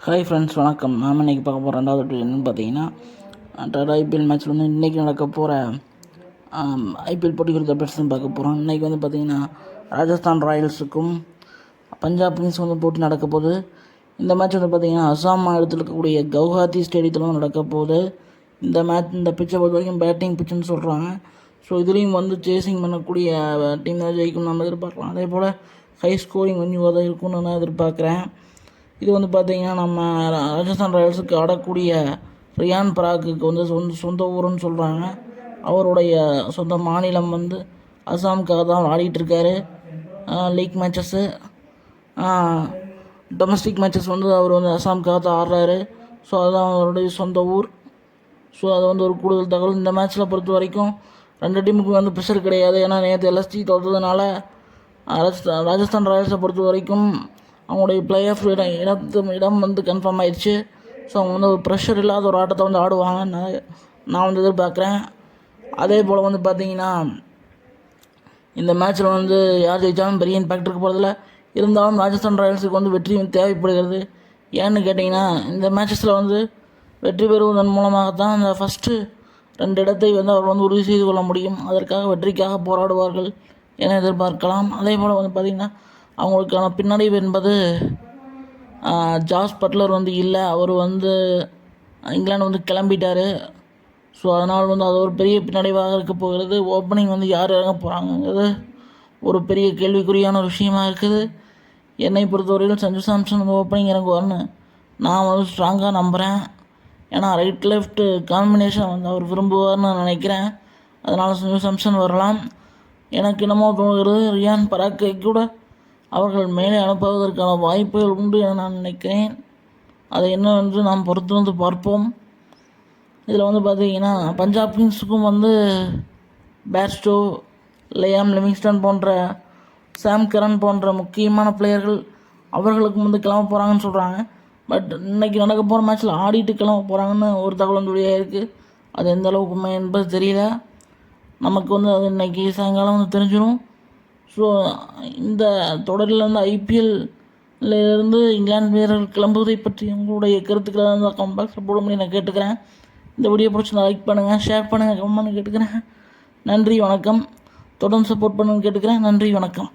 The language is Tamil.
ஹாய் ஃப்ரெண்ட்ஸ், வணக்கம். நாம் இன்றைக்கி பார்க்க போகிற ரெண்டாவது ட்ரீட் என்னென்னு பார்த்தீங்கன்னா, ஐபிஎல் மேட்ச்சில் வந்து இன்றைக்கி நடக்க போகிற ஐபிஎல் போட்டி குறித்த அப்டேட்ஸ் பார்க்க போகிறோம். இன்றைக்கி வந்து பார்த்திங்கன்னா ராஜஸ்தான் ராயல்ஸுக்கும் பஞ்சாப் கிங்ஸ் வந்து போட்டி நடக்க போகுது. இந்த மேட்ச் வந்து பார்த்திங்கன்னா அசாம் மாநிலத்தில் இருக்கக்கூடிய கவுஹாத்தி ஸ்டேடியத்தில் வந்து நடக்க போகுது. இந்த பிச்சை பொறுத்த வரைக்கும் பேட்டிங் பிச்சுன்னு சொல்கிறாங்க. ஸோ இதுலேயும் வந்து சேசிங் பண்ணக்கூடிய டீம் தான் ஜெயிக்கும் நம்ம எதிர்பார்க்கலாம். அதே போல் ஹை ஸ்கோரிங் வென்யூவாக தான் இருக்கும்னு நான் எதிர்பார்க்குறேன். இது வந்து பார்த்திங்கன்னா நம்ம ராஜஸ்தான் ராயல்ஸுக்கு ஆடக்கூடிய ரியான் பராக்குக்கு வந்து சொந்த ஊருன்னு சொல்கிறாங்க. அவருடைய சொந்த மாநிலம் வந்து அசாமுக்காக தான் ஆடிட்டுருக்காரு. லீக் மேட்சஸ்ஸு, டொமஸ்டிக் மேட்சஸ் வந்து அவர் வந்து அசாமுக்காக தான் ஆடுறாரு. ஸோ அதுதான் அவருடைய சொந்த ஊர். ஸோ அது வந்து ஒரு கூடுதல் தகவல். இந்த மேட்ச்சில் பொறுத்த வரைக்கும் ரெண்டு டீமுக்கு வந்து ப்ரெஷர் கிடையாது. ஏன்னா நேற்று எல்எஸ்டி தோற்றதுனால ராஜஸ்தான் ராயல்ஸை பொறுத்த வரைக்கும் அவங்களுடைய பிளே ஆஃப் இடம் வந்து கன்ஃபார்ம் ஆயிடுச்சு. ஸோ அவங்க வந்து ஒரு ப்ரெஷர் இல்லாத ஒரு ஆட்டத்தை வந்து ஆடுவாங்க நான் வந்து எதிர்பார்க்குறேன். அதே போல் வந்து பார்த்திங்கன்னா இந்த மேட்ச்சில் வந்து யார் ஜெயித்தாலும் பெரிய இம்பேக்ட் இருக்க போகிறதில்ல. இருந்தாலும் ராஜஸ்தான் ராயல்ஸுக்கு வந்து வெற்றி தேவைப்படுகிறது. ஏன்னு கேட்டிங்கன்னா இந்த மேட்சஸில் வந்து வெற்றி பெறுவதன் மூலமாகத்தான் அந்த ஃபஸ்ட்டு 2 இடத்தை வந்து அவர் வந்து உறுதி செய்து கொள்ள முடியும். அதற்காக வெற்றிக்காக போராடுவார்கள் என எதிர்பார்க்கலாம். அதே போல் வந்து பார்த்திங்கன்னா அவங்களுக்கான பின்னடைவு என்பது ஜாஸ் பட்லர் வந்து இல்லை. அவர் வந்து இங்கிலாந்து வந்து கிளம்பிட்டார். ஸோ அதனால் வந்து அது ஒரு பெரிய பின்னடைவாக இருக்க போகிறது. ஓப்பனிங் வந்து யார் இறங்க போகிறாங்கங்கிறது ஒரு பெரிய கேள்விக்குறியான ஒரு விஷயமாக இருக்குது. என்னை பொறுத்தவரையில் சஞ்சு சாம்சன் வந்து ஓப்பனிங் இறங்குவார்னு நான் வந்து ஸ்ட்ராங்காக நம்புகிறேன். ஏன்னா ரைட் லெஃப்ட் காம்பினேஷன் வந்து அவர் விரும்புவார்னு நான் நினைக்கிறேன். அதனால் சஞ்சு சாம்சன் வரலாம். எனக்கு என்னமோ தோணுகிறது ரியான் பராக்கை கூட அவர்கள் மேலே அனுப்புவதற்கான வாய்ப்புகள் உண்டு என நான் நினைக்கிறேன். அதை என்னவென்று நாம் பொறுத்து வந்து பார்ப்போம். இதில் வந்து பார்த்திங்கன்னா பஞ்சாப் கிங்ஸுக்கும் வந்து பேர்ஸ்டோ, லியாம் லிவிங்ஸ்டன் போன்ற சாம் கரன் போன்ற முக்கியமான பிளேயர்கள் அவர்களுக்கும் வந்து கிளம்ப போகிறாங்கன்னு சொல்கிறாங்க. பட் இன்றைக்கி நடக்க போகிற மேட்ச்சில் ஆடிட்டு கிளம்ப போகிறாங்கன்னு ஒரு தகவல் வந்து வெளியாக இருக்குது. அது எந்த அளவுக்கு உண்மை என்பது தெரியல. நமக்கு வந்து அது இன்றைக்கி சாயங்காலம் வந்து தெரிஞ்சிடும். ஸோ இந்த தொடரில் வந்து ஐபிஎல்லிருந்து இங்கிலாந்து வீரர்கள் கிளம்புவதை பற்றி உங்களுடைய கருத்துக்களை வந்து கமெண்ட் பாக்ஸில் போட முடியும் நான் கேட்டுக்கிறேன். இந்த வீடியோ பிடிச்சி லைக் பண்ணுங்கள், ஷேர் பண்ணுங்கள், கமெண்ட் பண்ணி கேட்டுக்கிறேன். நன்றி, வணக்கம். தொடர்ந்து சப்போர்ட் பண்ணுன்னு கேட்டுக்கிறேன். நன்றி, வணக்கம்.